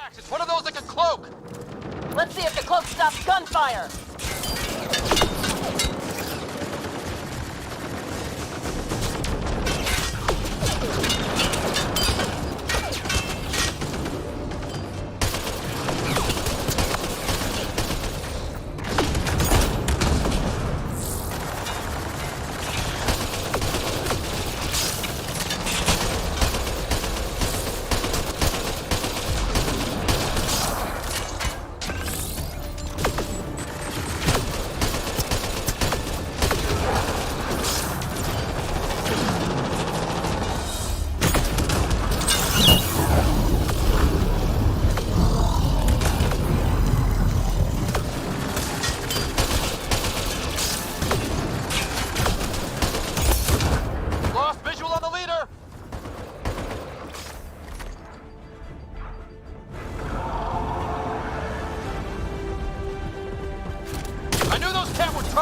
Max, it's one of those that can cloak! Let's see if the cloak stops gunfire!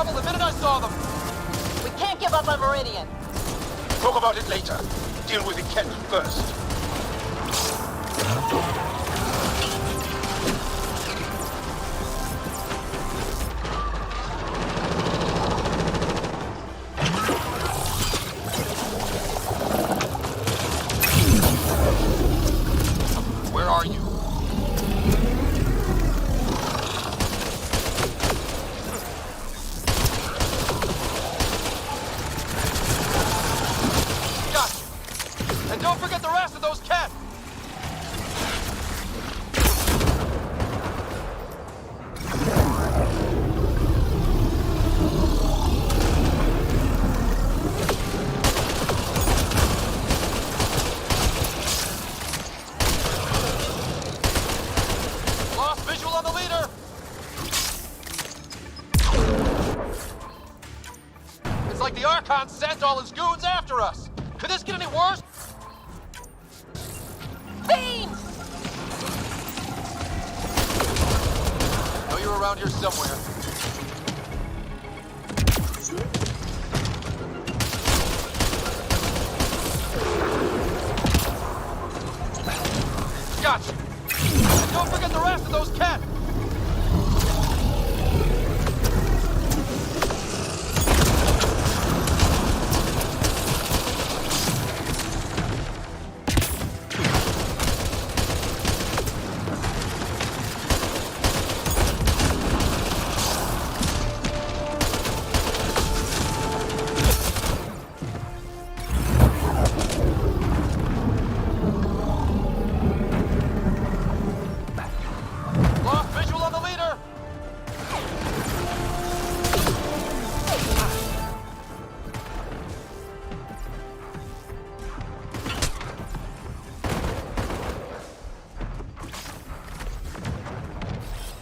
The minute I saw them! We can't give up on Meridian! Talk about it later. Deal with the Kent first. Where are you? Don't forget the rest of those cats! Lost visual on the leader! It's like the Archon sent all his goons after us! Could this get any worse? Know you're around here somewhere. Gotcha! And don't forget the rest of those cats!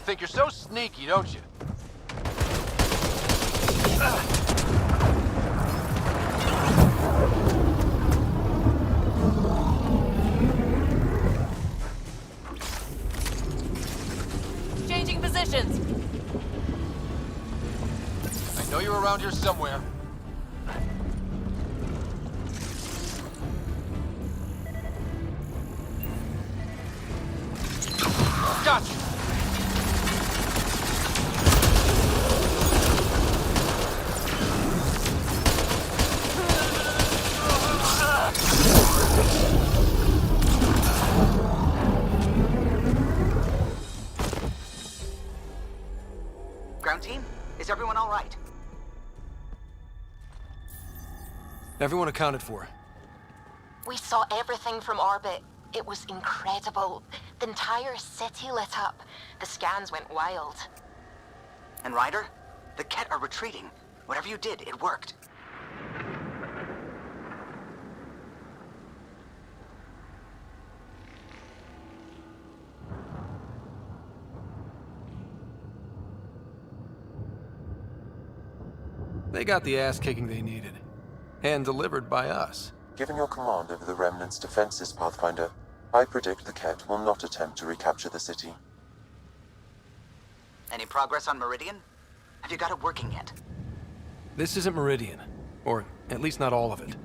Think you're so sneaky, don't you? Changing positions. I know you're around here somewhere. Gotcha! Ground team, is everyone all right? Everyone accounted for. We saw everything from orbit. It was incredible. The entire city lit up. The scans went wild. And Ryder, the Ket are retreating. Whatever you did, it worked. They got the ass-kicking they needed. And delivered by us. Given your command over the Remnant's defenses, Pathfinder, I predict the Ket will not attempt to recapture the city. Any progress on Meridian? Have you got it working yet? This isn't Meridian. Or at least not all of it.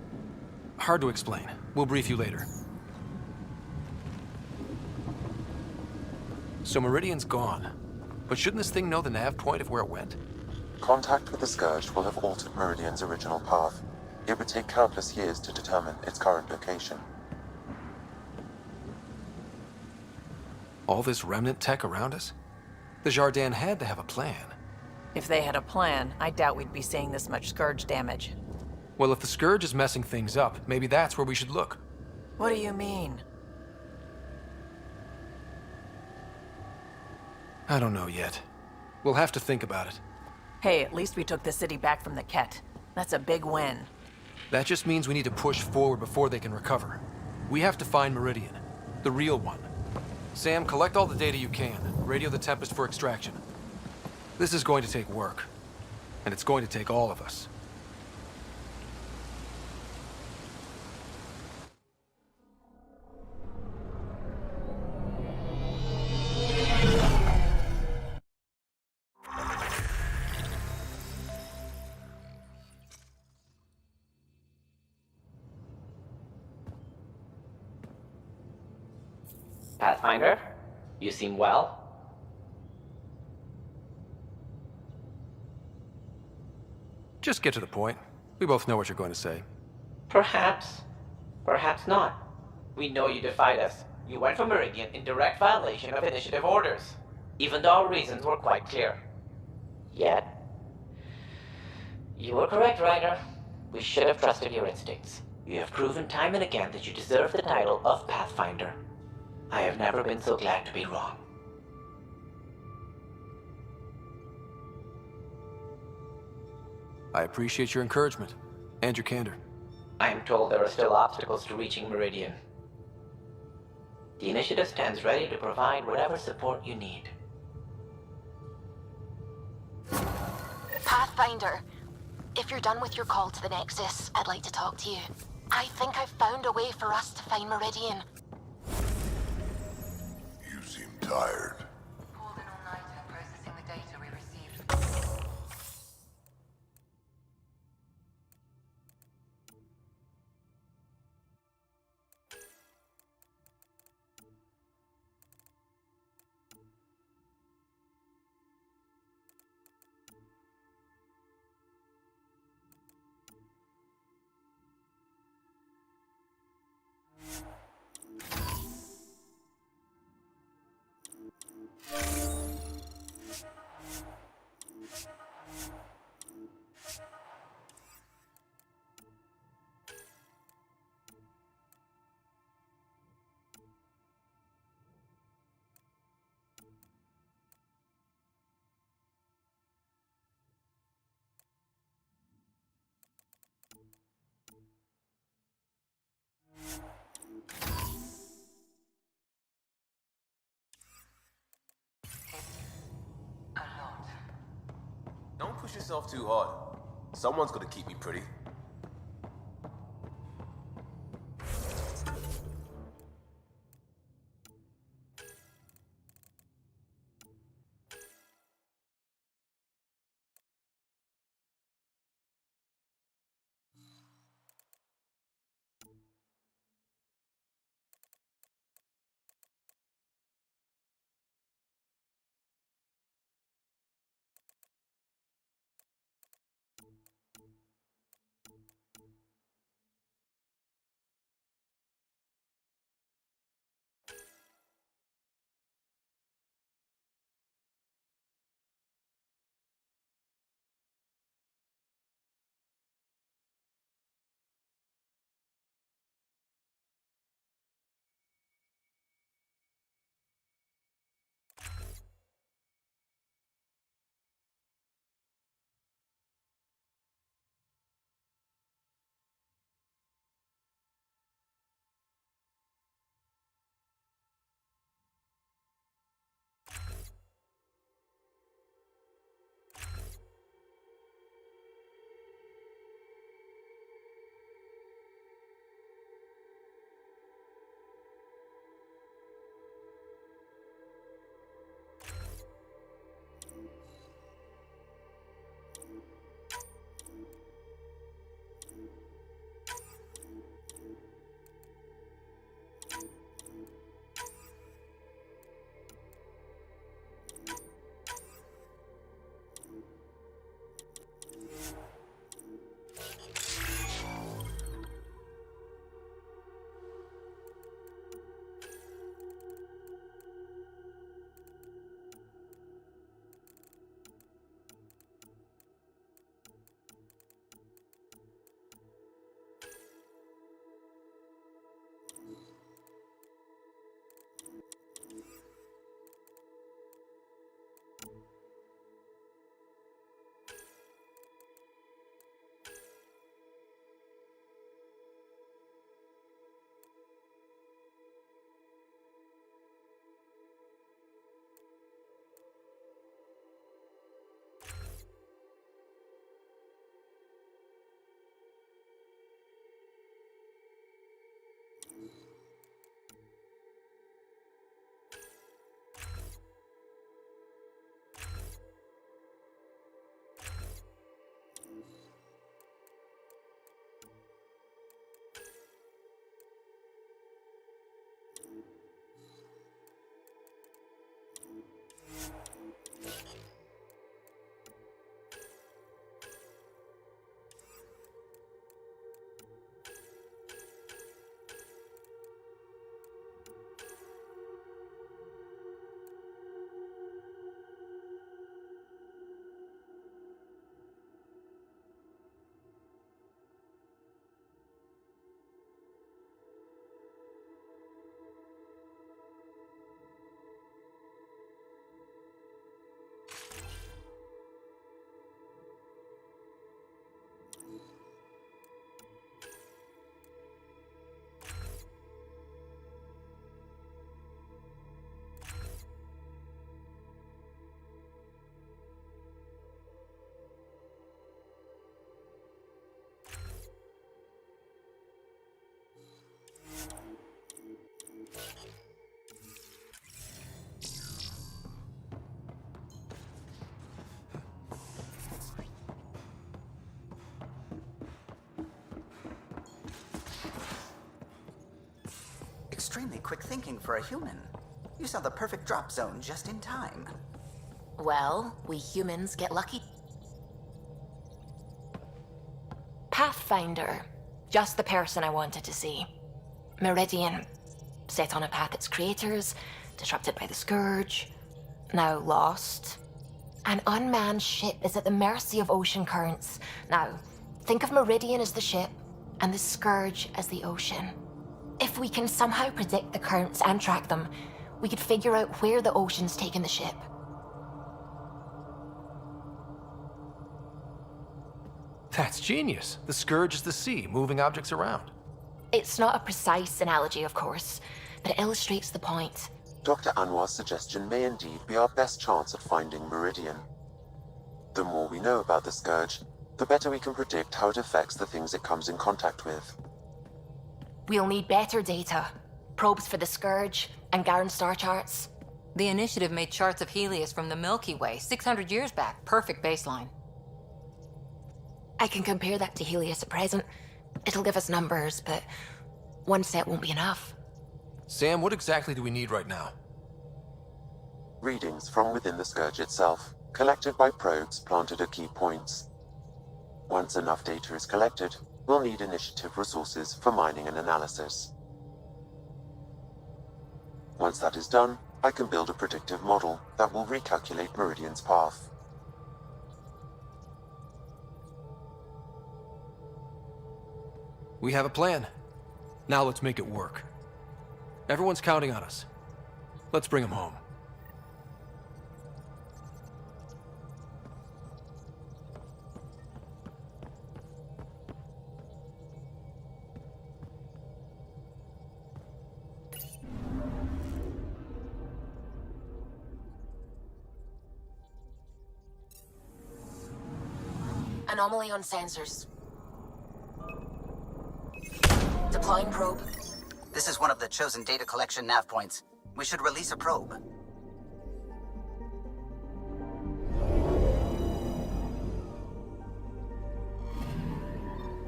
Hard to explain. We'll brief you later. So Meridian's gone. But shouldn't this thing know the nav point of where it went? Contact with the Scourge will have altered Meridian's original path. It would take countless years to determine its current location. All this remnant tech around us? The Jardin had to have a plan. If they had a plan, I doubt we'd be seeing this much Scourge damage. Well, if the Scourge is messing things up, maybe that's where we should look. What do you mean? I don't know yet. We'll have to think about it. Hey, at least we took the city back from the Ket. That's a big win. That just means we need to push forward before they can recover. We have to find Meridian. The real one. Sam, collect all the data you can. Radio the Tempest for extraction. This is going to take work. And it's going to take all of us. Pathfinder, you seem well. Just get to the point. We both know what you're going to say. Perhaps. Perhaps not. We know you defied us. You went for Meridian in direct violation of initiative orders, even though our reasons were quite clear. Yet, you were correct, Ryder. We should have trusted your instincts. You have proven time and again that you deserve the title of Pathfinder. I have never been so glad to be wrong. I appreciate your encouragement, and your candor. I am told there are still obstacles to reaching Meridian. The Initiative stands ready to provide whatever support you need. Pathfinder, if you're done with your call to the Nexus, I'd like to talk to you. I think I've found a way for us to find Meridian. You seem tired. Pulled an all-nighter processing the data we received. Don't push yourself too hard. Someone's gonna keep me pretty. extremely quick thinking for a human. You saw the perfect drop zone just in time. Well, we humans get lucky. Pathfinder. Just the person I wanted to see. Meridian. Set on a path its creators, disrupted by the Scourge, now lost. An unmanned ship is at the mercy of ocean currents. Now, think of Meridian as the ship, and the Scourge as the ocean. If we can somehow predict the currents and track them, we could figure out where the ocean's taken the ship. That's genius. The Scourge is the sea, moving objects around. It's not a precise analogy, of course, but it illustrates the point. Dr. Anwar's suggestion may indeed be our best chance at finding Meridian. The more we know about the Scourge, the better we can predict how it affects the things it comes in contact with. We'll need better data. Probes for the Scourge, and Garen star charts. The Initiative made charts of Helios from the Milky Way 600 years back. Perfect baseline. I can compare that to Helios at present. It'll give us numbers, but one set won't be enough. Sam, what exactly do we need right now? Readings from within the Scourge itself, collected by probes planted at key points. Once enough data is collected, we'll need Initiative resources for mining and analysis. Once that is done, I can build a predictive model that will recalculate Meridian's path. We have a plan. Now let's make it work. Everyone's counting on us. Let's bring them home. Anomaly on sensors. Deploying probe. This is one of the chosen data collection nav points. We should release a probe.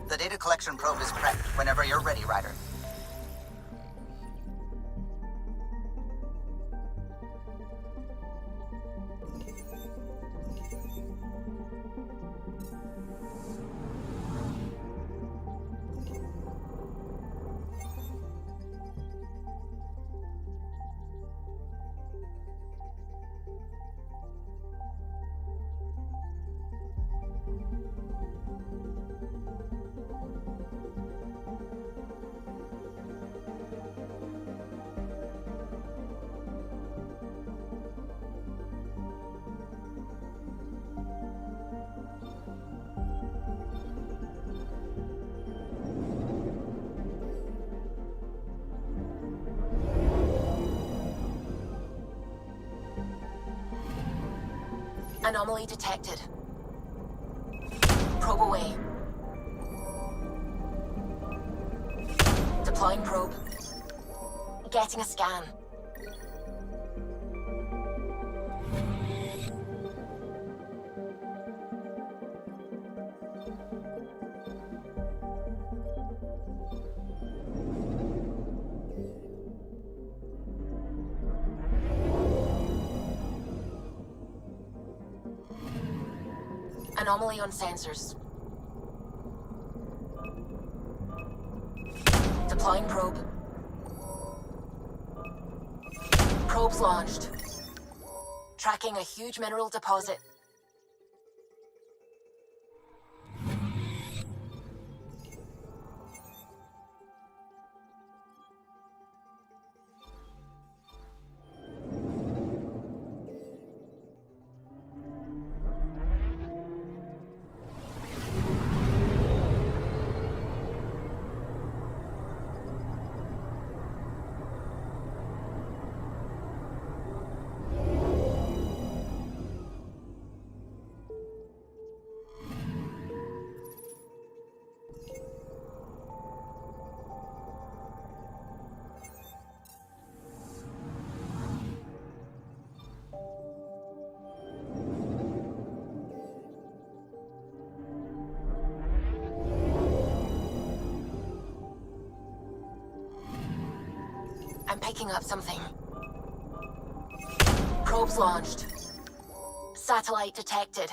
The data collection probe is prepped whenever you're ready, Ryder. Anomaly detected. Probe away. Deploying probe. Getting a scan. Anomaly on sensors. Deploying probe. Probe's launched. Tracking a huge mineral deposit. I'm picking up something. Probes launched. Satellite detected.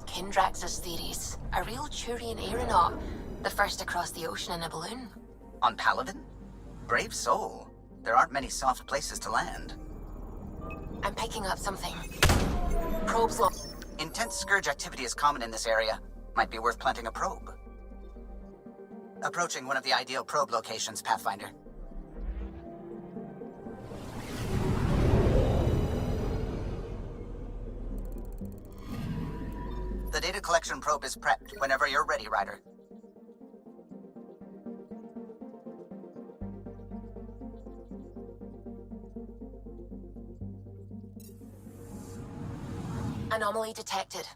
Kindrax's theories. A real Turian aeronaut. The first to cross the ocean in a balloon. On Paladin? Brave soul. There aren't many soft places to land. I'm picking up something. Probes low. Intense scourge activity is common in this area. Might be worth planting a probe. Approaching one of the ideal probe locations, Pathfinder. The data collection probe is prepped whenever you're ready, Ryder. Anomaly detected.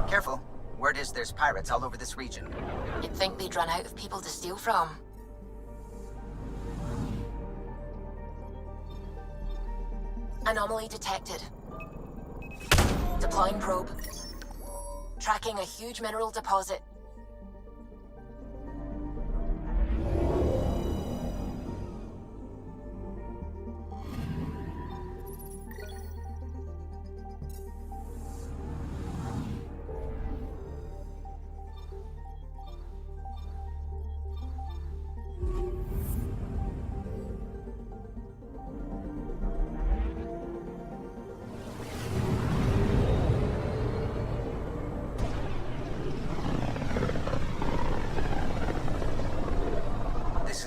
Careful. Word is there's pirates all over this region. You'd think they'd run out of people to steal from. Anomaly detected. Deploying probe. Tracking a huge mineral deposit.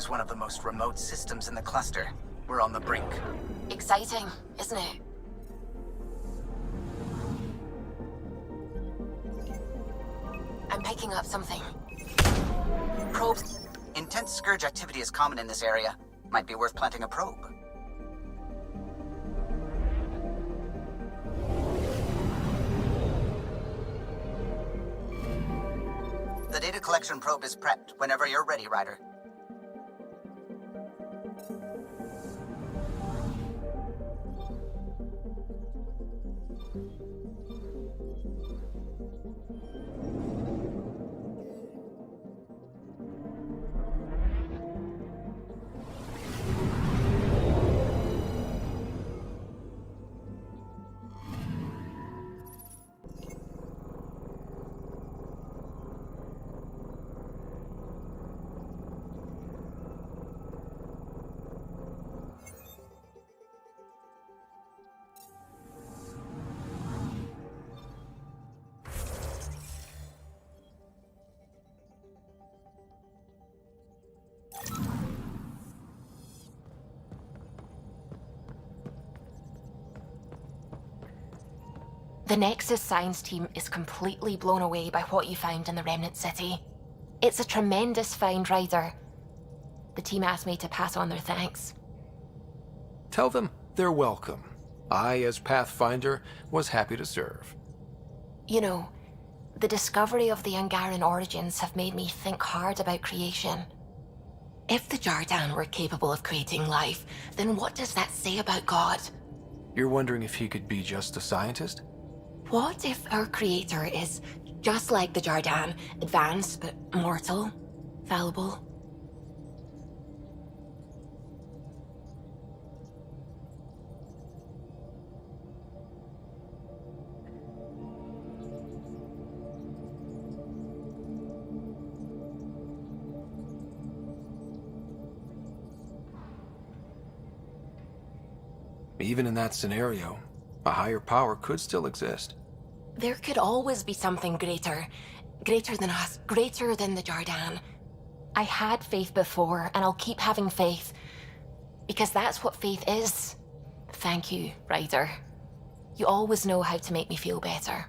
One of the most remote systems in the cluster. We're on the brink. Exciting, isn't it? I'm picking up something. Probes. Intense scourge activity is common in this area. Might be worth planting a probe. The data collection probe is prepped whenever you're ready, Ryder. The Nexus science team is completely blown away by what you found in the Remnant City. It's a tremendous find, Ryder. The team asked me to pass on their thanks. Tell them they're welcome. I, as Pathfinder, was happy to serve. You know, the discovery of the Angaran origins have made me think hard about creation. If the Jardan were capable of creating life, then what does that say about God? You're wondering if he could be just a scientist? What if our creator is just like the Jardan, advanced but mortal, fallible? Even in that scenario, a higher power could still exist. There could always be something greater. Greater than us, greater than the Jardan. I had faith before, and I'll keep having faith. Because that's what faith is. Thank you, Ryder. You always know how to make me feel better.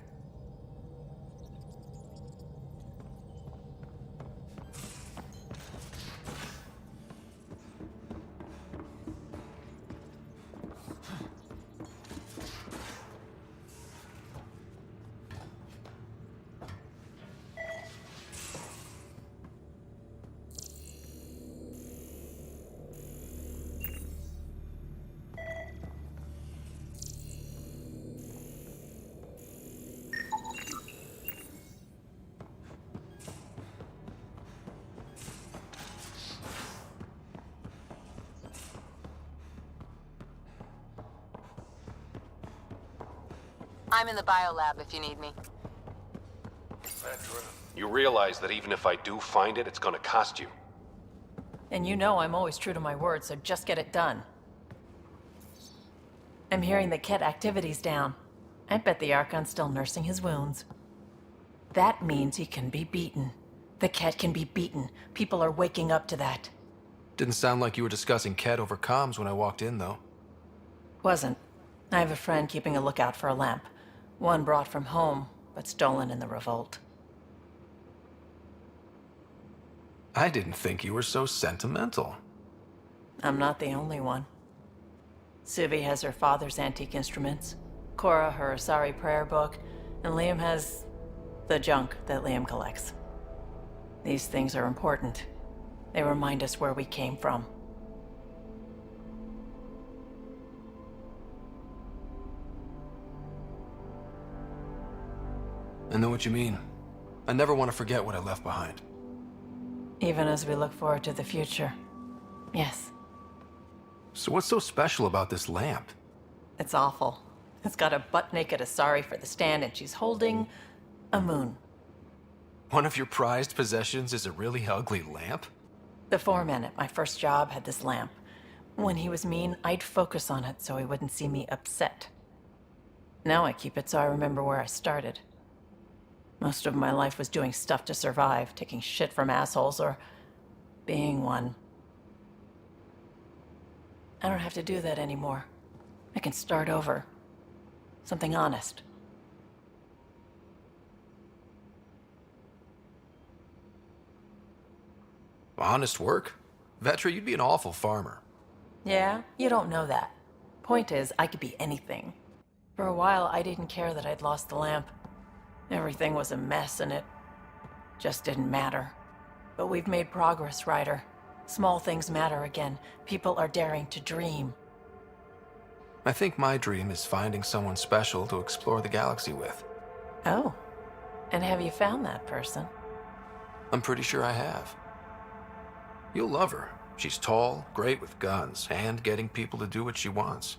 I'm in the biolab if you need me. You realize that even if I do find it, it's gonna cost you. And you know I'm always true to my word, so just get it done. I'm hearing the Ket activity's down. I bet the Archon's still nursing his wounds. That means he can be beaten. The Ket can be beaten. People are waking up to that. Didn't sound like you were discussing Ket over comms when I walked in, though. Wasn't. I have a friend keeping a lookout for a lamp. One brought from home, but stolen in the revolt. I didn't think you were so sentimental. I'm not the only one. Suvi has her father's antique instruments, Cora her Asari prayer book, and Liam has the junk that Liam collects. These things are important. They remind us where we came from. I know what you mean. I never want to forget what I left behind. Even as we look forward to the future. Yes. So what's so special about this lamp? It's awful. It's got a butt-naked Asari for the stand, and she's holding a moon. One of your prized possessions is a really ugly lamp? The foreman at my first job had this lamp. When he was mean, I'd focus on it so he wouldn't see me upset. Now I keep it so I remember where I started. Most of my life was doing stuff to survive, taking shit from assholes, or being one. I don't have to do that anymore. I can start over. Something honest. Honest work? Vetra, you'd be an awful farmer. Yeah, you don't know that. Point is, I could be anything. For a while, I didn't care that I'd lost the lamp. Everything was a mess, and it just didn't matter. But we've made progress, Ryder. Small things matter again. People are daring to dream. I think my dream is finding someone special to explore the galaxy with. Oh. And have you found that person? I'm pretty sure I have. You'll love her. She's tall, great with guns, and getting people to do what she wants.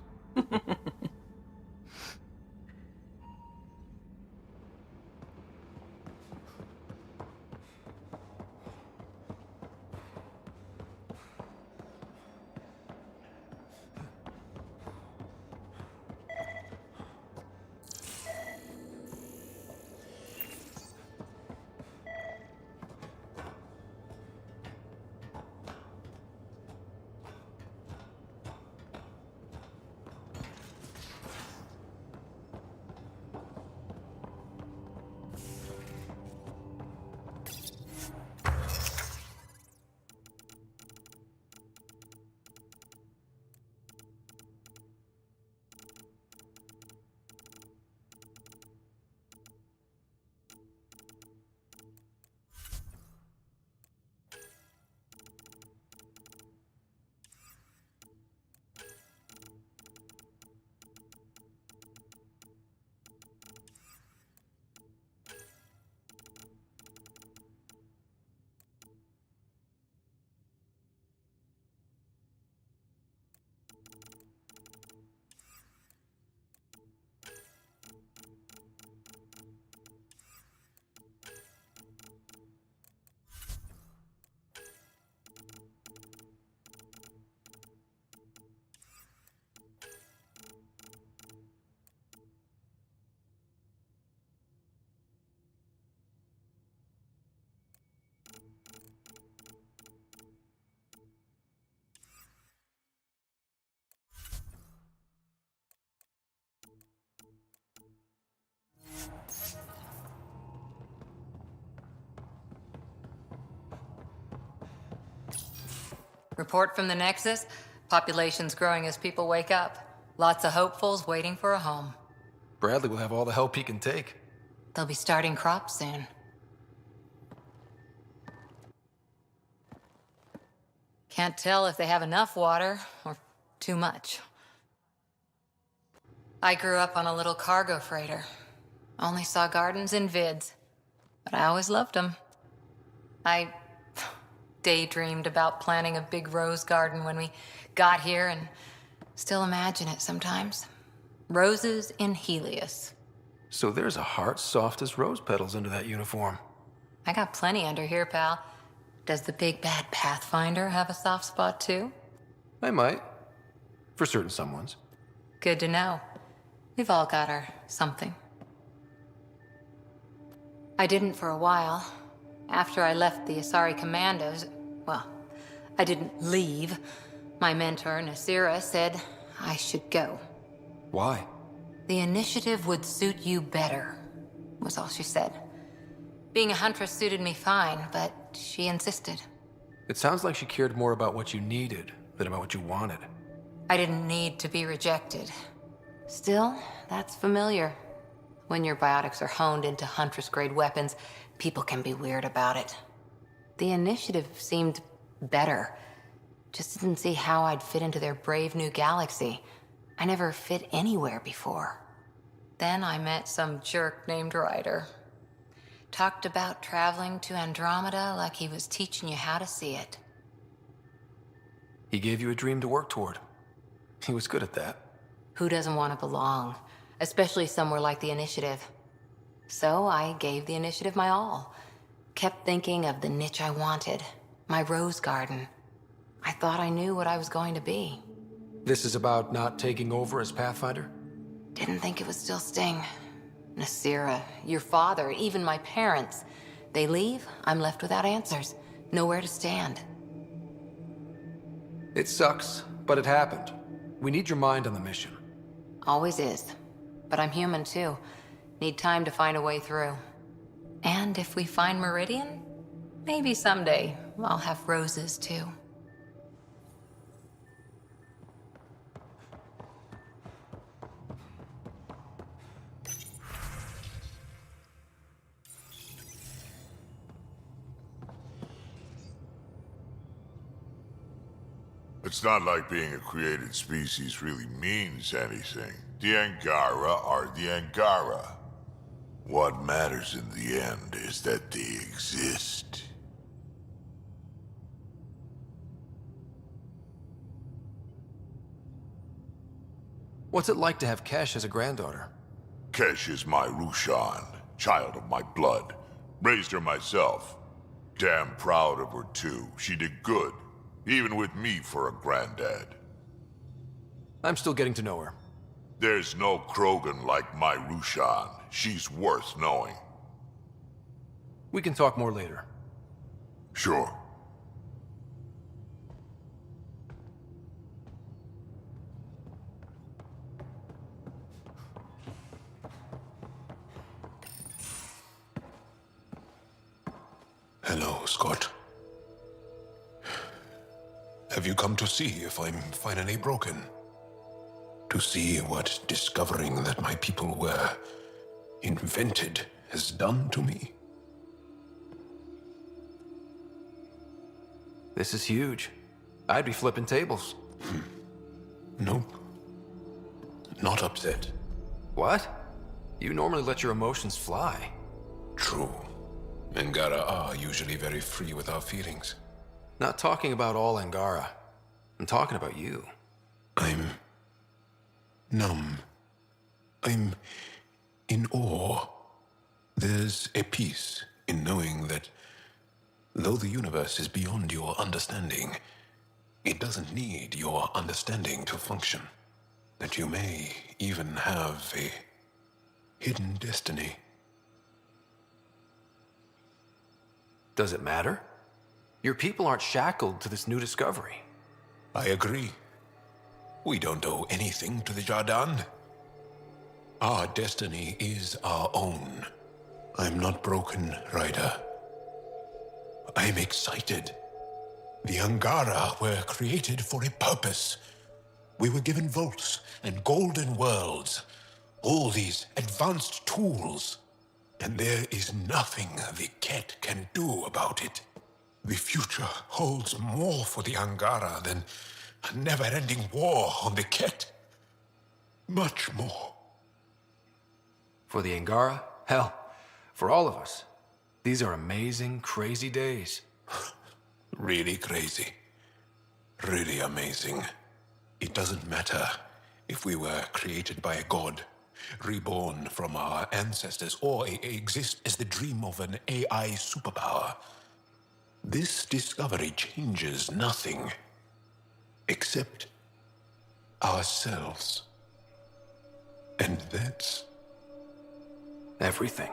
Report from the Nexus. Population's growing as people wake up. Lots of hopefuls waiting for a home. Bradley will have all the help he can take. They'll be starting crops soon. Can't tell if they have enough water or too much. I grew up on a little cargo freighter. Only saw gardens in vids, but I always loved them. I daydreamed about planting a big rose garden when we got here and still imagine it sometimes. Roses in Helios. So there's a heart soft as rose petals under that uniform. I got plenty under here, pal. Does the big bad Pathfinder have a soft spot too? I might. For certain someones. Good to know. We've all got our something. I didn't for a while. After I left the Asari Commandos, well, I didn't leave. My mentor, Nasira, said I should go. Why? The initiative would suit you better, was all she said. Being a huntress suited me fine, but she insisted. It sounds like she cared more about what you needed than about what you wanted. I didn't need to be rejected. Still, that's familiar. When your biotics are honed into Huntress-grade weapons, people can be weird about it. The initiative seemed better. Just didn't see how I'd fit into their brave new galaxy. I never fit anywhere before. Then I met some jerk named Ryder. Talked about traveling to Andromeda like he was teaching you how to see it. He gave you a dream to work toward. He was good at that. Who doesn't want to belong? Especially somewhere like the Initiative. So I gave the Initiative my all. Kept thinking of the niche I wanted. My rose garden. I thought I knew what I was going to be. This is about not taking over as Pathfinder? Didn't think it would still sting. Nasira, your father, even my parents. They leave, I'm left without answers. Nowhere to stand. It sucks, but it happened. We need your mind on the mission. Always is. But I'm human too. Need time to find a way through. And if we find Meridian, maybe someday I'll have roses too. It's not like being a created species really means anything. The Angara are the Angara. What matters in the end is that they exist. What's it like to have Kesh as a granddaughter? Kesh is my Rushan, child of my blood. Raised her myself. Damn proud of her too. She did good. Even with me for a granddad. I'm still getting to know her. There's no Krogan like my Rushan. She's worth knowing. We can talk more later. Sure. Hello, Scott. Have you come to see if I'm finally broken? To see what discovering that my people were invented has done to me? This is huge. I'd be flipping tables. Nope. Not upset. What? You normally let your emotions fly. True. Angara are usually very free with our feelings. Not talking about all Angara. I'm talking about you. I'm numb. I'm in awe. There's a peace in knowing that though the universe is beyond your understanding, it doesn't need your understanding to function. That you may even have a hidden destiny. Does it matter? Your people aren't shackled to this new discovery. I agree. We don't owe anything to the Jardan. Our destiny is our own. I'm not broken, Ryder. I'm excited. The Angara were created for a purpose. We were given vaults and golden worlds, all these advanced tools, and there is nothing the Ket can do about it. The future holds more for the Angara than a never-ending war on the Ket. Much more. For the Angara? Hell, for all of us. These are amazing, crazy days. Really crazy. Really amazing. It doesn't matter if we were created by a god, reborn from our ancestors, or exist as the dream of an AI superpower. This discovery changes nothing except ourselves. And that's everything.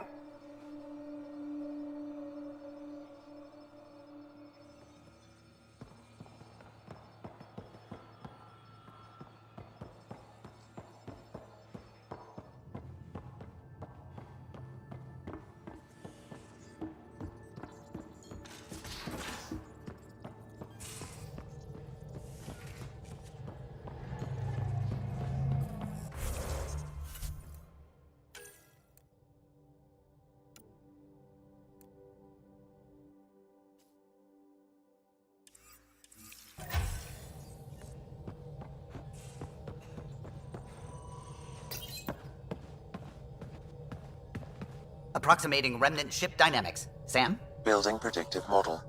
Approximating remnant ship dynamics. Sam? Building predictive model.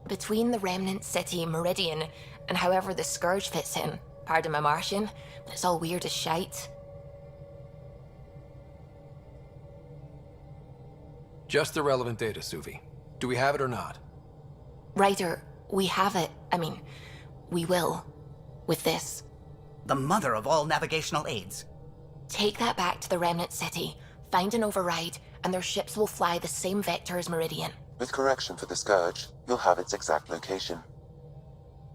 Between the remnant city, Meridian, and however the Scourge fits in, pardon my Martian, but it's all weird as shite. Just the relevant data, Suvi. Do we have it or not? Ryder, we have it. I mean, we will. With this. The mother of all navigational aids. Take that back to the remnant city, find an override, and their ships will fly the same vector as Meridian. With correction for the Scourge, you'll have its exact location.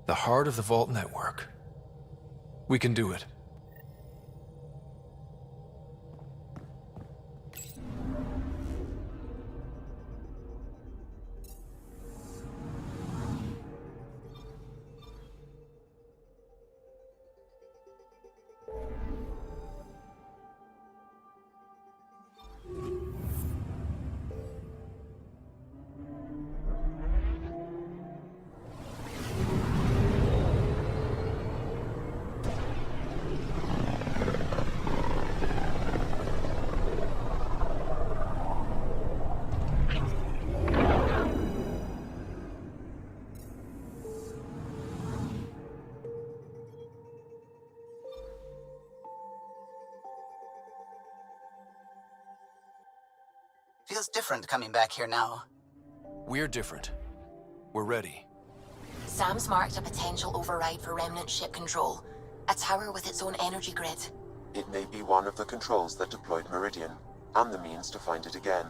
The heart of the Vault network. We can do it. Feels different coming back here now. We're different. We're ready. Sam's marked a potential override for remnant ship control. A tower with its own energy grid. It may be one of the controls that deployed Meridian, and the means to find it again.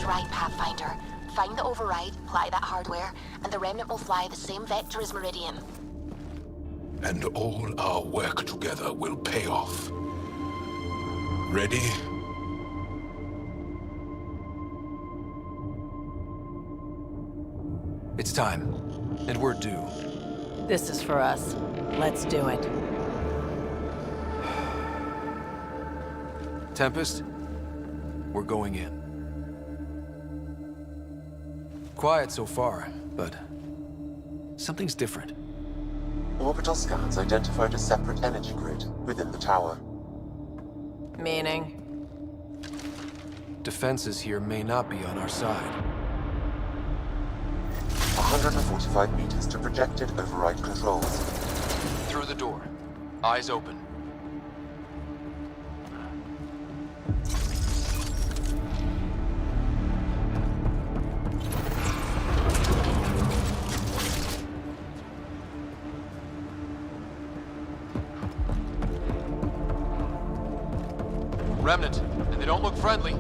right, Pathfinder. Find the override, apply that hardware, and the Remnant will fly the same vector as Meridian. And all our work together will pay off. Ready? It's time, and we're due. This is for us. Let's do it. Tempest, we're going in. Quiet so far, but something's different. Orbital scans identified a separate energy grid within the tower. Meaning? Defenses here may not be on our side. 145 meters to projected override controls. Through the door. Eyes open. Remnant, and they don't look friendly.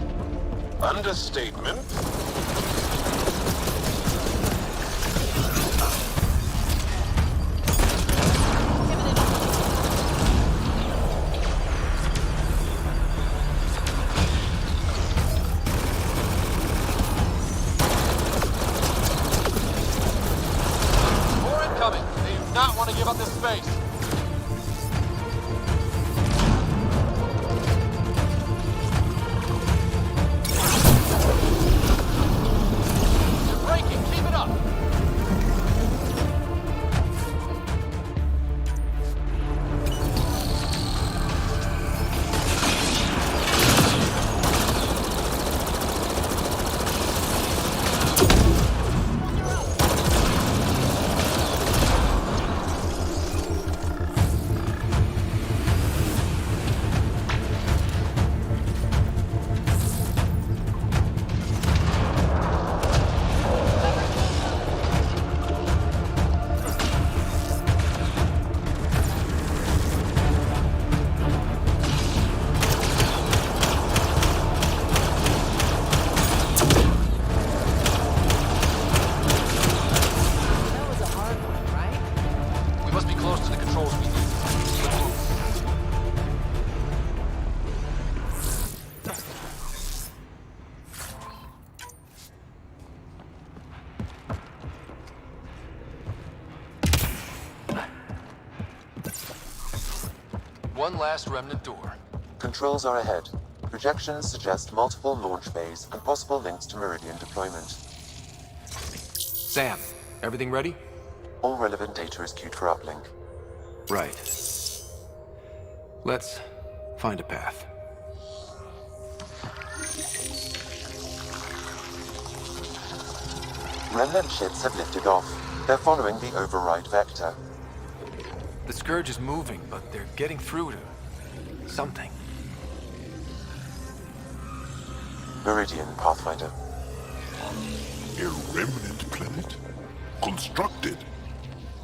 Understatement. More incoming. They do not want to give up this space. One last Remnant door. Controls are ahead. Projections suggest multiple launch bays and possible links to Meridian deployment. Sam, everything ready? All relevant data is queued for uplink. Right. Let's find a path. Remnant ships have lifted off. They're following the override vector. The Scourge is moving, but they're getting through to something. Meridian, Pathfinder. A remnant planet? Constructed?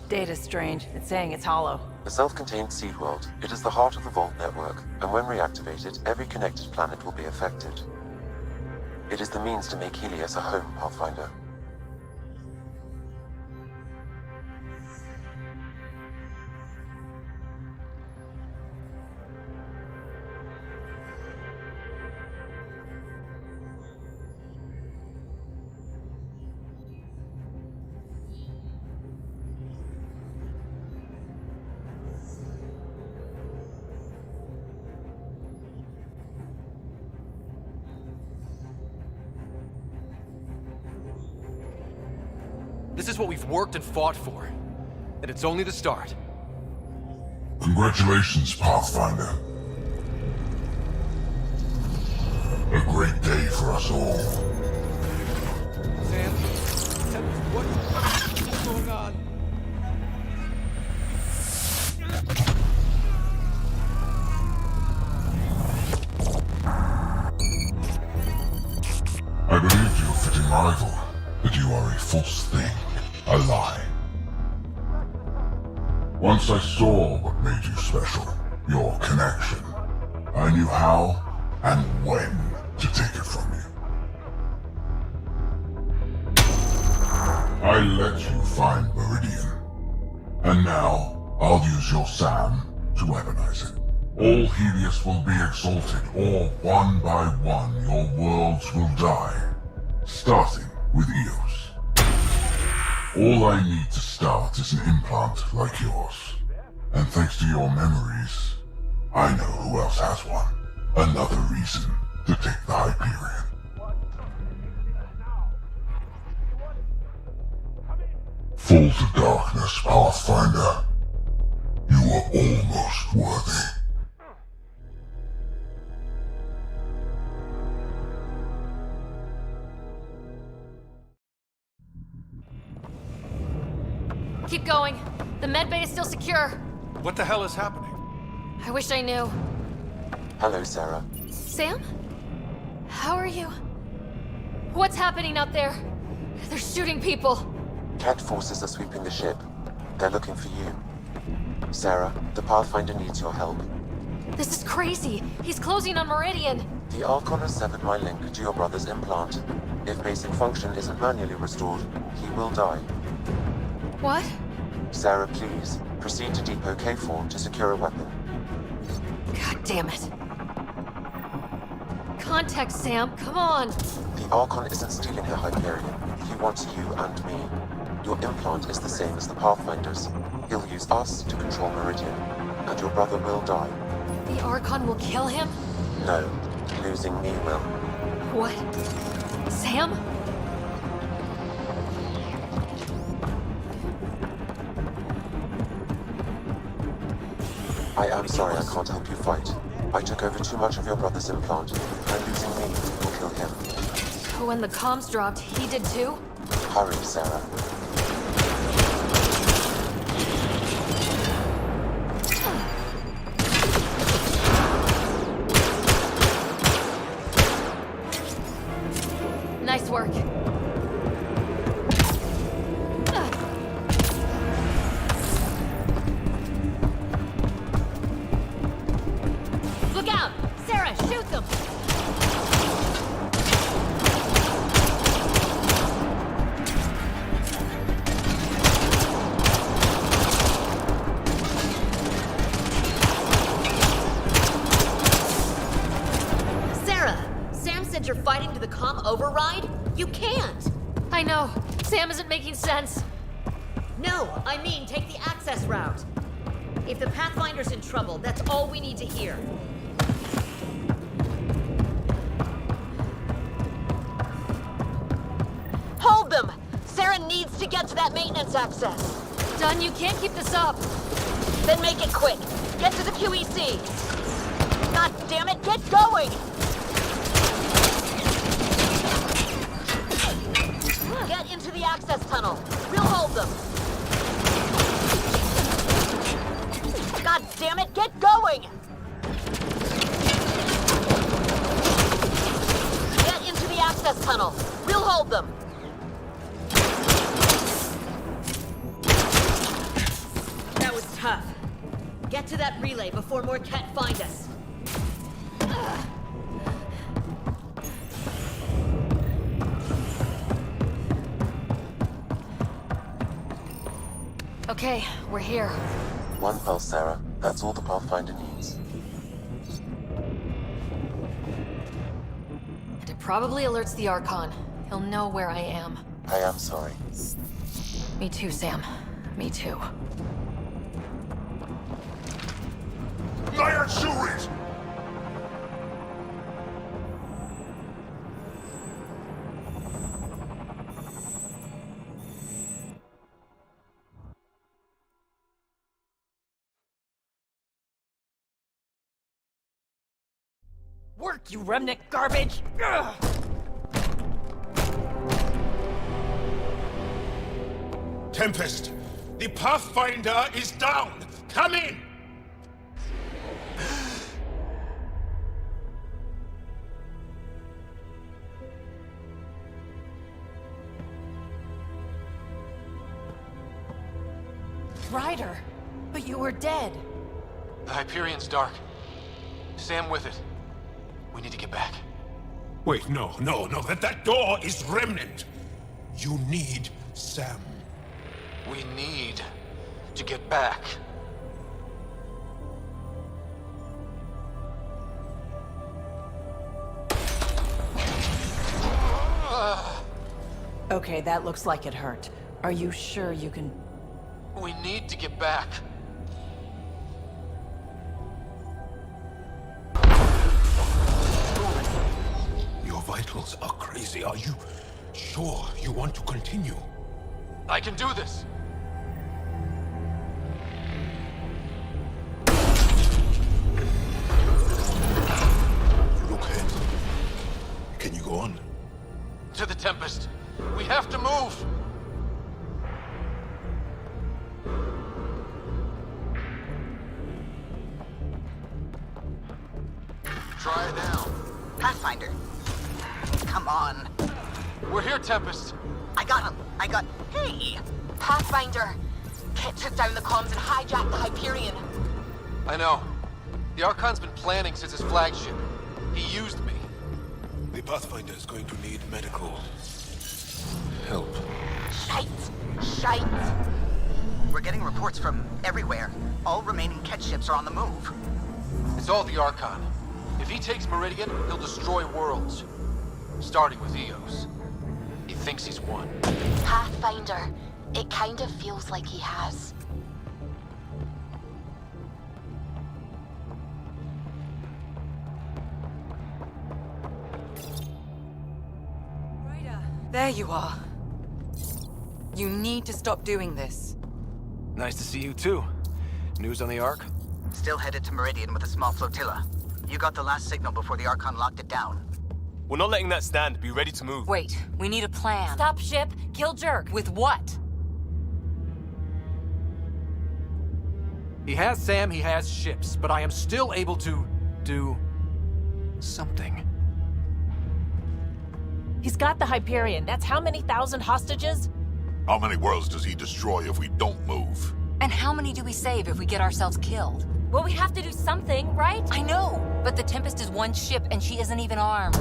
Data's strange. It's saying it's hollow. A self-contained seed world. It is the heart of the Vault network, and when reactivated, every connected planet will be affected. It is the means to make Helios a home, Pathfinder. This is what we've worked and fought for. And it's only the start. Congratulations, Pathfinder. A great day for us all. Sam, what's going on? I believed you a fitting rival, but you are a false thing. A lie. Once I saw what made you special, your connection. I knew how and when to take it from you. I let you find Meridian. And now, I'll use your SAM to weaponize it. All Helios will be exalted, or one by one your worlds will die. Starting with Eos. All I need to start is an implant like yours. And thanks to your memories, I know who else has one. Another reason to take the Hyperion. Fall to darkness, Pathfinder. You are almost worthy. Keep going. The medbay is still secure. What the hell is happening? I wish I knew. Hello, Sarah. Sam? How are you? What's happening out there? They're shooting people. Cat forces are sweeping the ship. They're looking for you. Sarah, the Pathfinder needs your help. This is crazy. He's closing on Meridian. The Archon has severed my link to your brother's implant. If basic function isn't manually restored, he will die. What? Sarah, please, proceed to Depot K4 to secure a weapon. God damn it. Contact Sam, come on. The Archon isn't stealing her Hyperion. He wants you and me. Your implant is the same as the Pathfinder's. He'll use us to control Meridian, and your brother will die. The Archon will kill him? No, losing me will. What? Sam? I am sorry I can't help you fight. I took over too much of your brother's implant, and losing me will kill him. When the comms dropped, he did too? Hurry, Sarah. Nice work. Look out! Sarah, shoot them! Sarah, Sam said you're fighting to the comm override? You can't! I know. Sam isn't making sense. No, I mean take the access route. If the Pathfinder's in trouble, that's all we need to hear. Hold them! Sarah needs to get to that maintenance access. Dunn, you can't keep this up. Then make it quick. Get to the QEC. God damn it, get going! Get into the access tunnel. We'll hold them. God damn it, get going! Get into the access tunnel. We'll hold them. That was tough. Get to that relay before more Ket find us. Okay, we're here. One pulse, Sarah. That's all the Pathfinder needs. And it probably alerts the Archon. He'll know where I am. I am sorry. Me too, Sam. Me too. Liar Shuris! Work, you remnant garbage! Ugh! Tempest, the Pathfinder is down! Come in! Ryder, but you were dead. The Hyperion's dark. Sam with it. We need to get back. Wait, no. That door is remnant. You need Sam. We need to get back. Okay, that looks like it hurt. Are you sure you can... We need to get back. Your vitals are crazy. Are you sure you want to continue? I can do this. Look ahead. Can you go on? To the Tempest. We have to move. Try it now. Pathfinder. Come on. We're here, Tempest. I got him. Hey! Pathfinder! Kit took down the comms and hijacked the Hyperion. I know. The Archon's been planning since his flagship. He used me. The Pathfinder is going to need medical help. Shite! We're getting reports from everywhere. All remaining Ket ships are on the move. It's all the Archon. If he takes Meridian, he'll destroy worlds. Starting with Eos. He thinks he's won. Pathfinder, it kind of feels like he has. There you are. You need to stop doing this. Nice to see you too. News on the Ark? Still headed to Meridian with a small flotilla. You got the last signal before the Archon locked it down. We're not letting that stand. Be ready to move. Wait, we need a plan. Stop ship, kill Jerk. With what? He has Sam, he has ships, but I am still able to do something. He's got the Hyperion. That's how many thousand hostages? How many worlds does he destroy if we don't move? And how many do we save if we get ourselves killed? Well, we have to do something, right? I know, but the Tempest is one ship and she isn't even armed.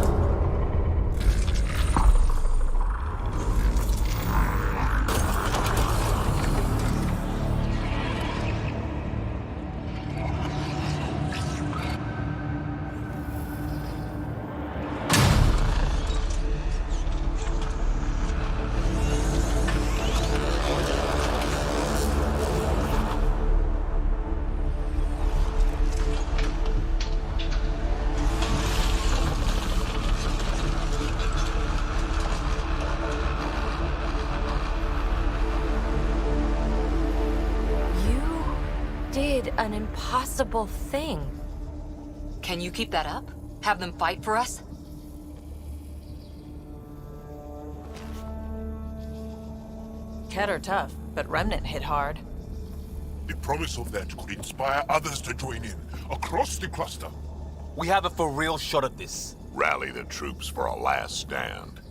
An impossible thing. Can you keep that up? Have them fight for us? Ket are tough, but Remnant hit hard. The promise of that could inspire others to join in, across the cluster. We have a for real shot at this. Rally the troops for a last stand.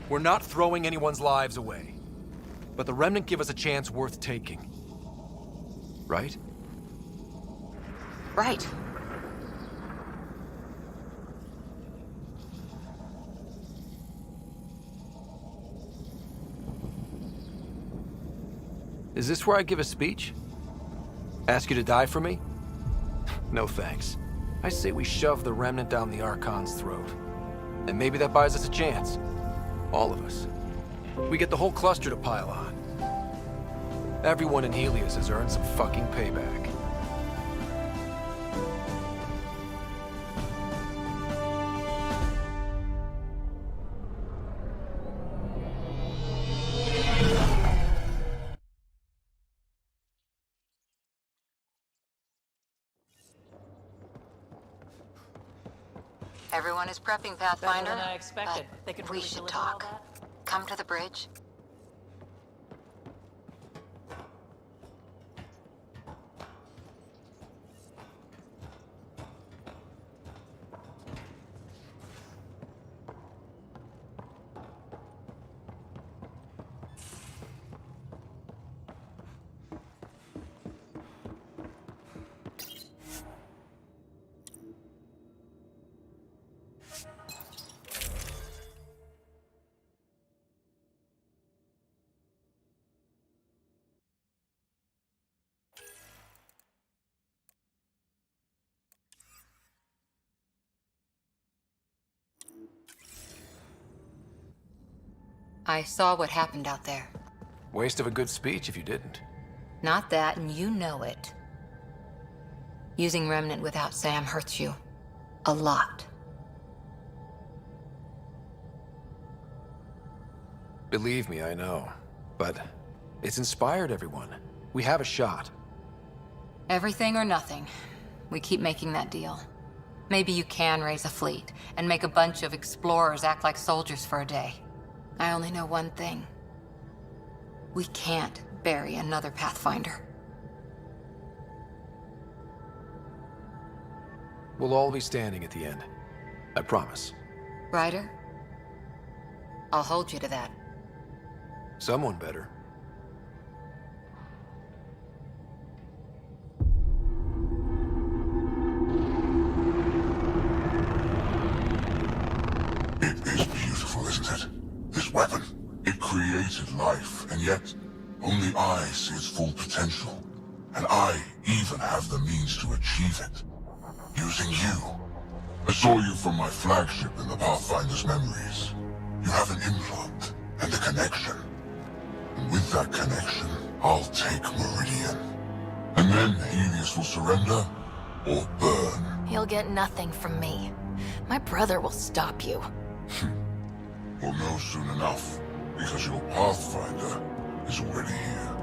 We're not throwing anyone's lives away. But the Remnant give us a chance worth taking. Right? Right. Is this where I give a speech? Ask you to die for me? No thanks. I say we shove the Remnant down the Archon's throat. And maybe that buys us a chance. All of us. We get the whole cluster to pile on. Everyone in Helios has earned some fucking payback. Everyone is prepping, Pathfinder. Better than I expected. But They could we really should deliver all talk. that? Come to the bridge. I saw what happened out there. Waste of a good speech if you didn't. Not that, and you know it. Using Remnant without Sam hurts you. A lot. Believe me, I know. But it's inspired everyone. We have a shot. Everything or nothing. We keep making that deal. Maybe you can raise a fleet and make a bunch of explorers act like soldiers for a day. I only know one thing. We can't bury another Pathfinder. We'll all be standing at the end. I promise. Ryder? I'll hold you to that. Someone better. It is beautiful, isn't it? This weapon. It created life, and yet only I see its full potential. And I even have the means to achieve it. Using you. I saw you from my flagship in the Pathfinder's memories. You have an implant and a connection. And with that connection, I'll take Meridian. And then Helios will surrender or burn. He'll get nothing from me. My brother will stop you. We'll know soon enough, because your Pathfinder is already here.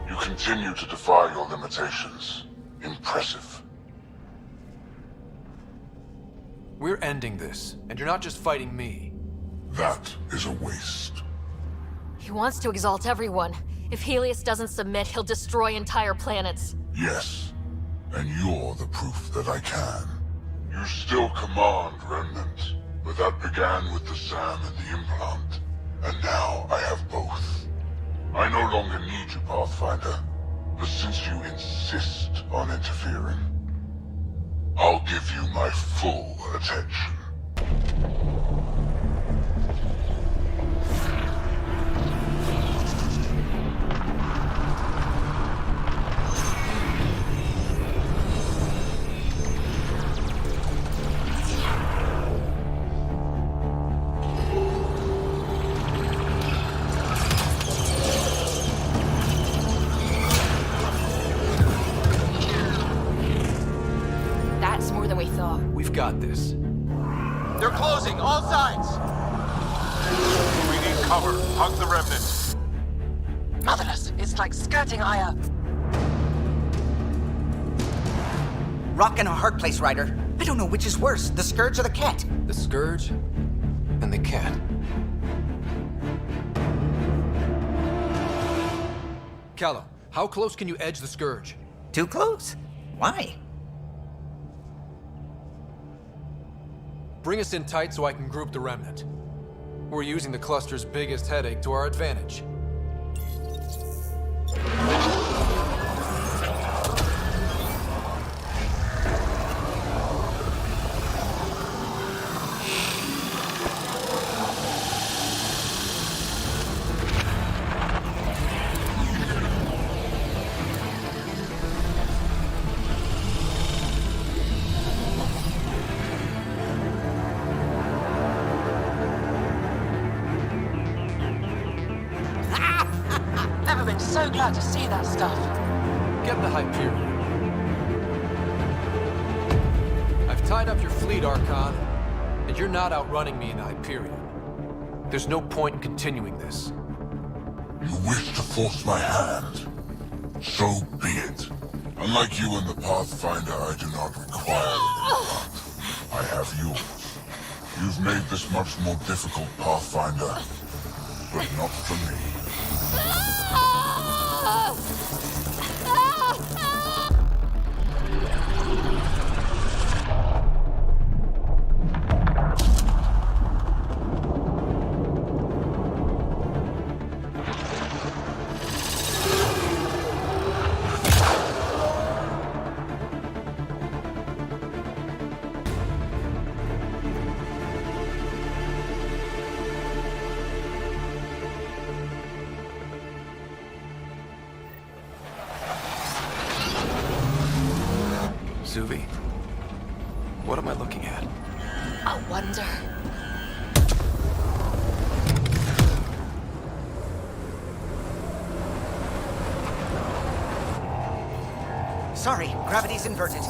You continue to defy your limitations. Impressive. We're ending this, and you're not just fighting me. That is a waste. He wants to exalt everyone. If Helios doesn't submit, he'll destroy entire planets. Yes, and you're the proof that I can. You still command Remnant, but that began with the SAM and the implant. And now I have both. I no longer need you, Pathfinder, but since you insist on interfering, I'll give you my full attention. That's more than we thought. We've got this. They're closing, all sides! We need cover. Hug the Remnant. Motherless, it's like skirting Aya. Rock and a hard place, Ryder. I don't know which is worse, the Scourge or the Cat. The Scourge and the Cat. Callow, how close can you edge the Scourge? Too close? Why? Bring us in tight so I can group the Remnant. We're using the cluster's biggest headache to our advantage. Never been so glad to see that stuff. Get the Hyperion. I've tied up your fleet, Archon, and you're not outrunning me in the Hyperion. There's no point in continuing this. You wish to force my hand? So be it. Unlike you and the Pathfinder, I do not require the implant. I have yours. You've made this much more difficult, Pathfinder, but not for me. Suvi, what am I looking at? I wonder. Sorry, gravity's inverted.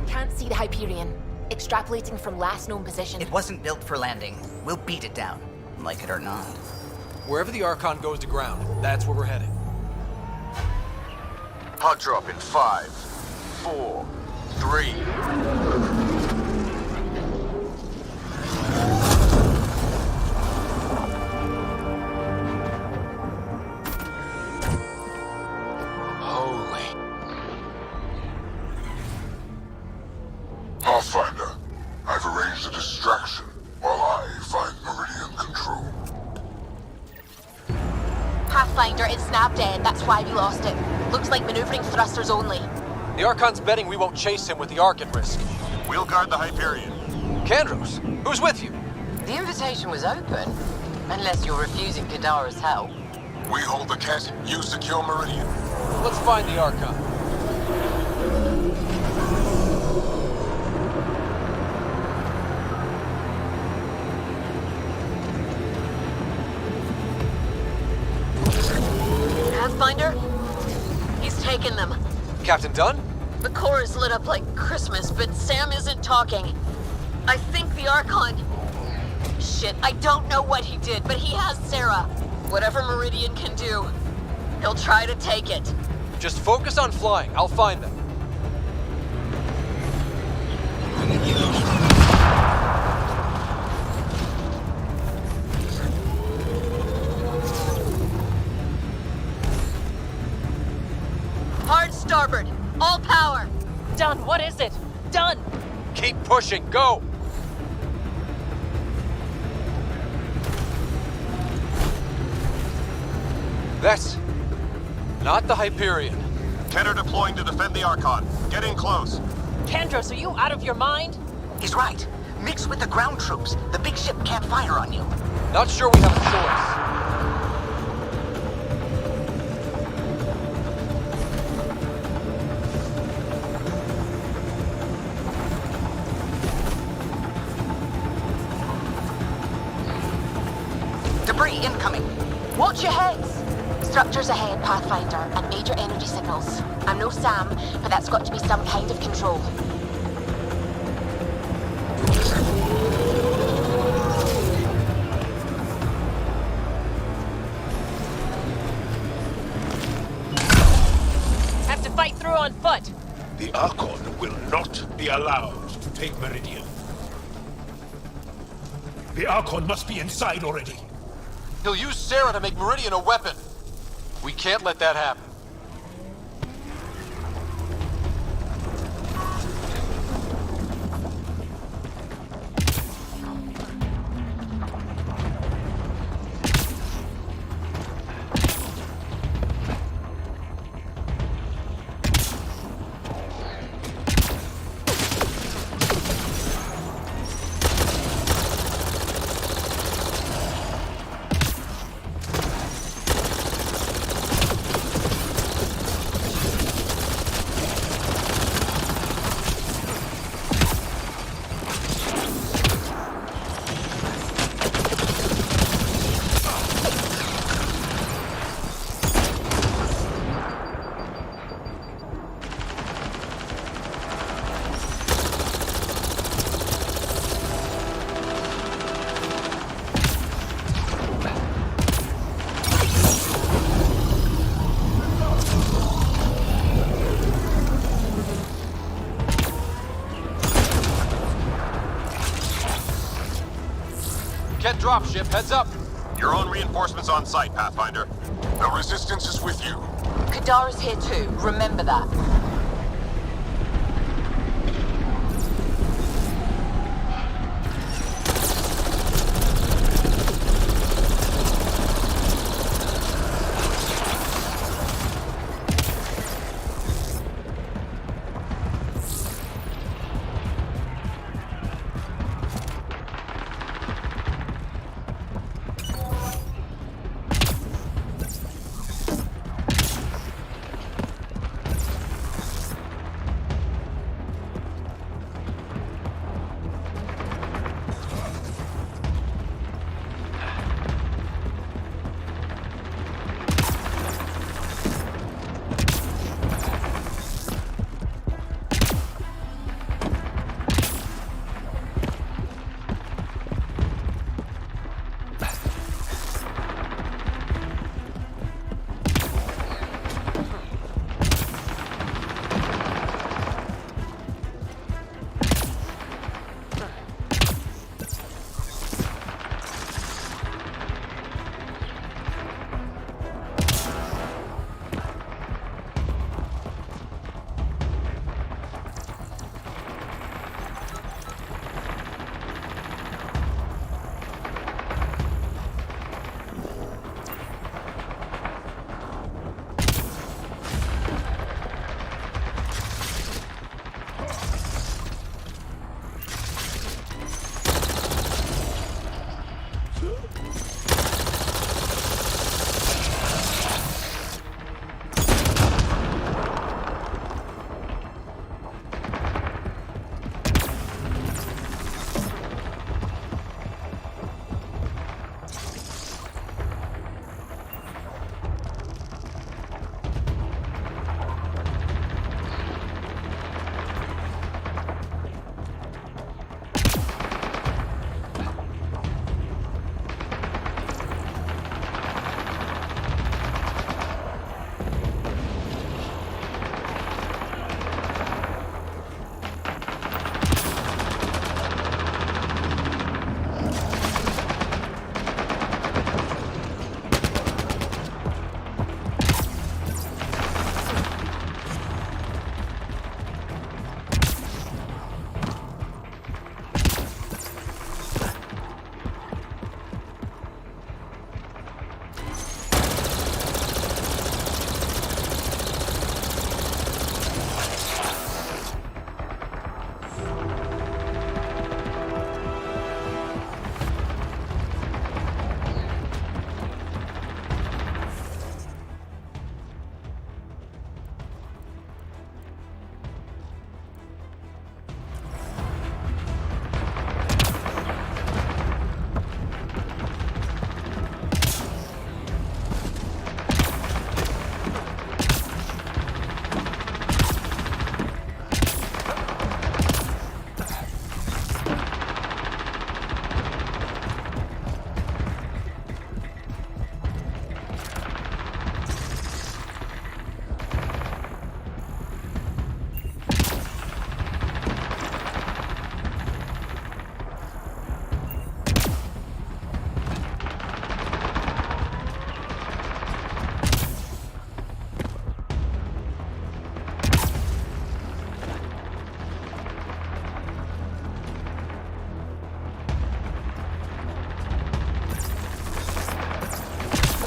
Can't see the Hyperion. Extrapolating from last known position. It wasn't built for landing. We'll beat it down, like it or not. Wherever the Archon goes to ground, that's where we're heading. Hot drop in 5, 4, 3. Pathfinder, I've arranged a distraction while I find Meridian control. Pathfinder, it snapped dead. That's why we lost it. Looks like maneuvering thrusters only. The Archon's betting we won't chase him with the Ark at risk. We'll guard the Hyperion. Kandros, who's with you? The invitation was open, unless you're refusing Kadara's help. We hold the Ket, you secure Meridian. Let's find the Archon. Pathfinder? He's taken them. Captain Dunn? The core is lit up like Christmas, but Sam isn't talking. I think the Archon... Shit, I don't know what he did, but he has Sarah. Whatever Meridian can do, he'll try to take it. Just focus on flying. I'll find them. Hard starboard. All power. Done. What is it? Done. Keep pushing. Go! That's not the Hyperion. Kenner deploying to defend the Archon. Get in close. Kandros, are you out of your mind? He's right. Mix with the ground troops. The big ship can't fire on you. Not sure we have a choice. Debris incoming. Watch your heads! Structures ahead, Pathfinder, and major energy signals. I'm no Sam, but that's got to be some kind of control. Have to fight through on foot. The Archon will not be allowed to take Meridian. The Archon must be inside already. He'll use Sarah to make Meridian a weapon. We can't let that happen. Ket dropship, heads up. Your own reinforcements on site, Pathfinder. The Resistance is with you. Kadara's here too, remember that.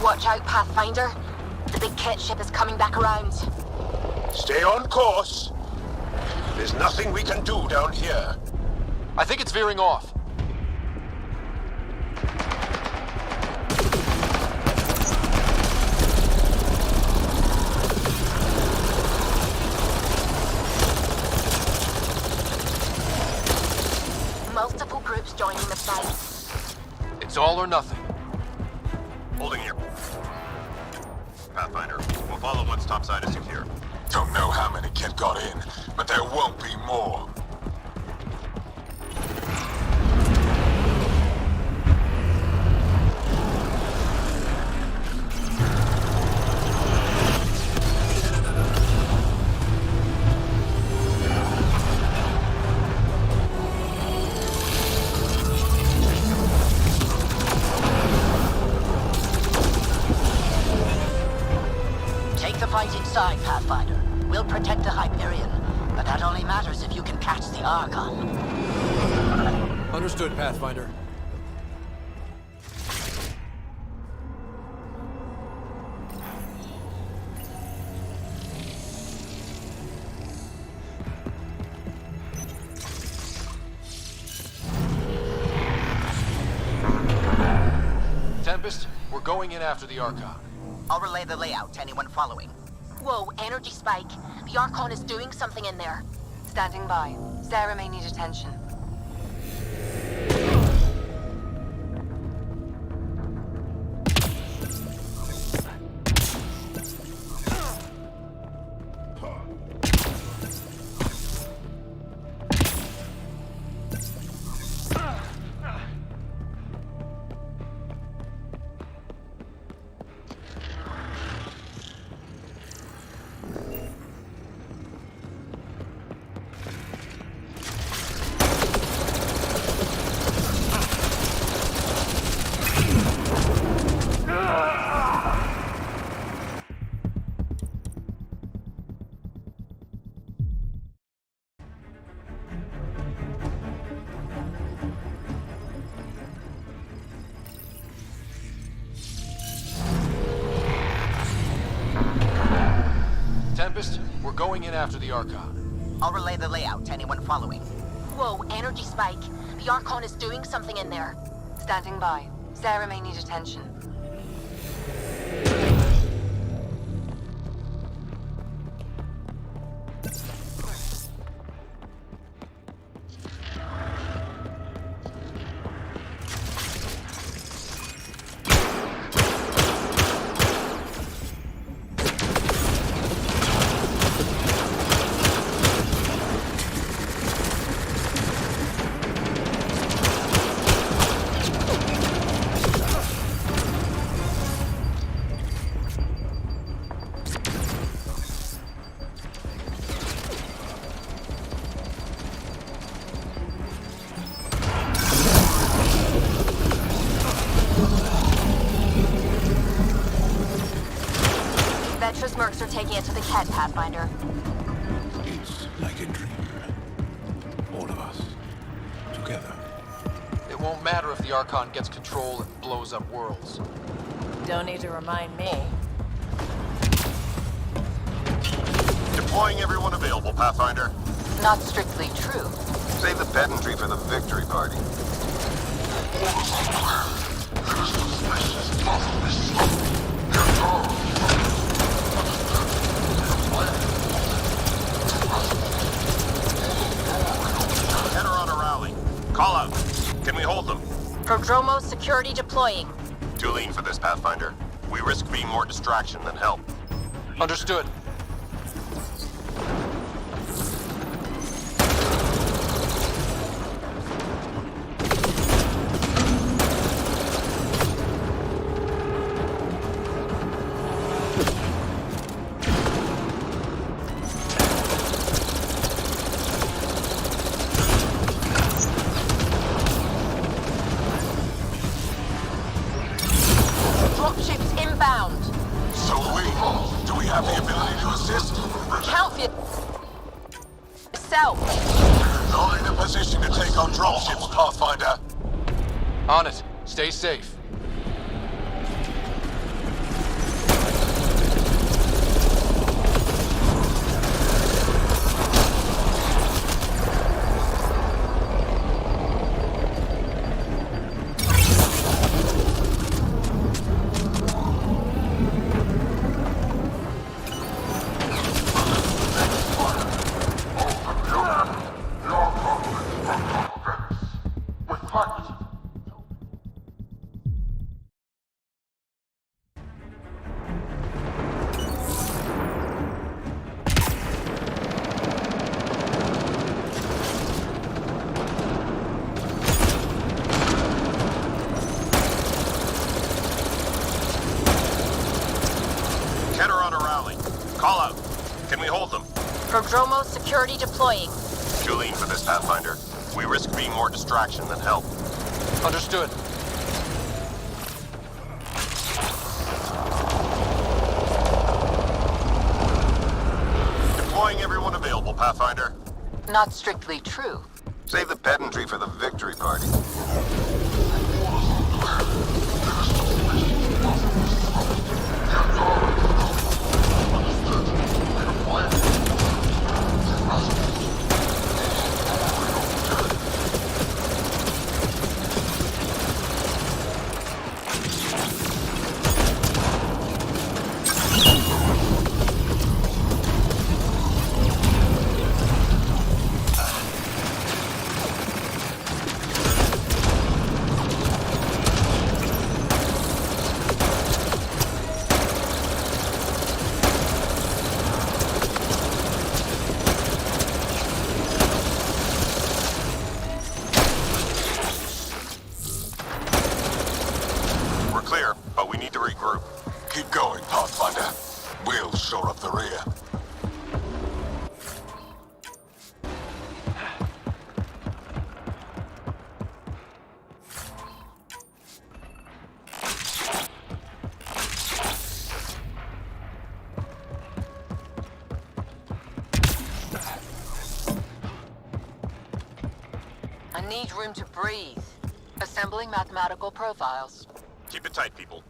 Watch out, Pathfinder. The big kit ship is coming back around. Stay on course. There's nothing we can do down here. I think it's veering off. Multiple groups joining the fight. It's all or nothing. Holding here. Pathfinder, we'll follow once topside is secure. Don't know how many Kit got in, but there won't be more. Take the fight inside, Pathfinder. We'll protect the Hyperion, but that only matters if you can catch the Archon. Understood, Pathfinder. Tempest, we're going in after the Archon. I'll relay the layout to anyone following. Whoa, energy spike. The Archon is doing something in there. Standing by. Sarah may need attention. Tempest, we're going in after the Archon. I'll relay the layout to anyone following. Whoa, energy spike. The Archon is doing something in there. Standing by. Sarah may need attention. Vetra's mercs are taking it to the Ket, Pathfinder. It's like a dream. All of us. Together. It won't matter if the Archon gets control and blows up worlds. Don't need to remind me. Deploying everyone available, Pathfinder. Not strictly true. Save the pedantry for the victory party. Enter on a rally. Call out. Can we hold them? Prodromo security deploying. Too lean for this, Pathfinder. We risk being more distraction than help. Understood. Dropships inbound. So do we have the ability to assist? Count for yourself. Not in a position to take on dropships, Pathfinder. On it. Stay safe. Can we hold them? Prodromo security deploying. Too for this, Pathfinder. We risk being more distraction than help. Understood. Deploying everyone available, Pathfinder. Not strictly true. Save the pedantry for the victory party. Keep going, Pathfinder. We'll shore up the rear. I need room to breathe. Assembling mathematical profiles. Keep it tight, people.